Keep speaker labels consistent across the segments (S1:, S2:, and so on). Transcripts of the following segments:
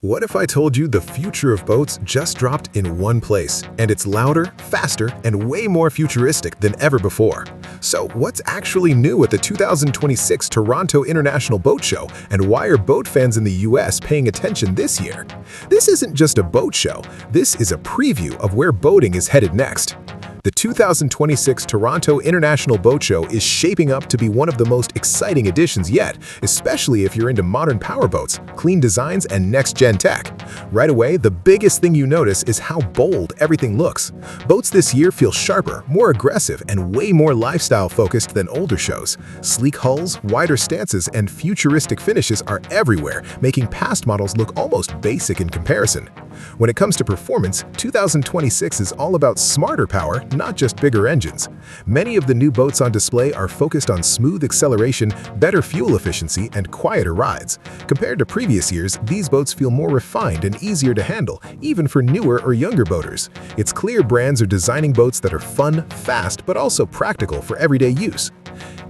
S1: What if I told you the future of boats just dropped in one place, and it's louder, faster, and way more futuristic than ever before? So what's actually new at the 2026 Toronto International Boat Show, and why are boat fans in the US paying attention this year? This isn't just a boat show, this is a preview of where boating is headed next. The 2026 Toronto International Boat Show is shaping up to be one of the most exciting editions yet, especially if you're into modern powerboats, clean designs, and next-gen tech. Right away, the biggest thing you notice is how bold everything looks. Boats this year feel sharper, more aggressive, and way more lifestyle-focused than older shows. Sleek hulls, wider stances, and futuristic finishes are everywhere, making past models look almost basic in comparison. When it comes to performance, 2026 is all about smarter power, not just bigger engines. Many of the new boats on display are focused on smooth acceleration, better fuel efficiency, and quieter rides. Compared to previous years, these boats feel more refined and easier to handle, even for newer or younger boaters. It's clear brands are designing boats that are fun, fast, but also practical for everyday use.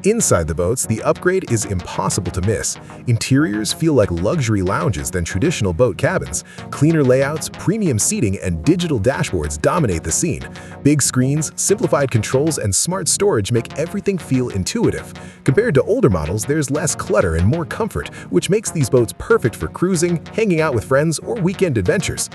S1: Inside the boats, the upgrade is impossible to miss. Interiors feel like luxury lounges than traditional boat cabins. Cleaner layouts, premium seating, and digital dashboards dominate the scene. Big screens, simplified controls, and smart storage make everything feel intuitive. Compared to older models, there's less clutter and more comfort, which makes these boats perfect for cruising, hanging out with friends, or weekend adventures.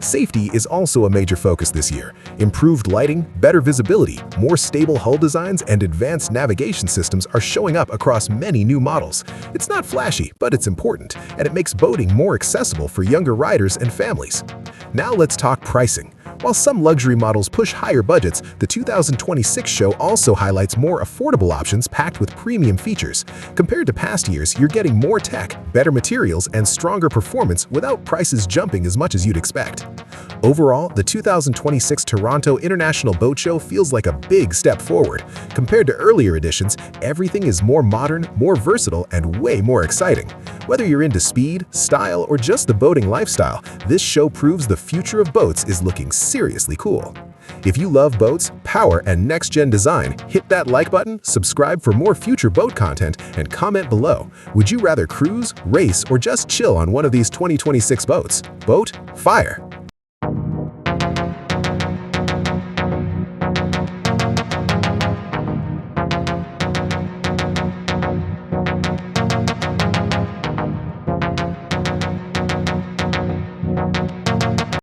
S1: Safety is also a major focus this year. Improved lighting, better visibility, more stable hull designs, and advanced navigation systems are showing up across many new models. It's not flashy, but it's important, and it makes boating more accessible for younger riders and families. Now let's talk pricing. While some luxury models push higher budgets, the 2026 show also highlights more affordable options packed with premium features. Compared to past years, you're getting more tech, better materials, and stronger performance without prices jumping as much as you'd expect. Overall, the 2026 Toronto International Boat Show feels like a big step forward. Compared to earlier editions, everything is more modern, more versatile, and way more exciting. Whether you're into speed, style, or just the boating lifestyle, this show proves the future of boats is looking seriously cool. If you love boats, power, and next-gen design, hit that like button, subscribe for more future boat content, and comment below. Would you rather cruise, race, or just chill on one of these 2026 boats? Boat? Fire!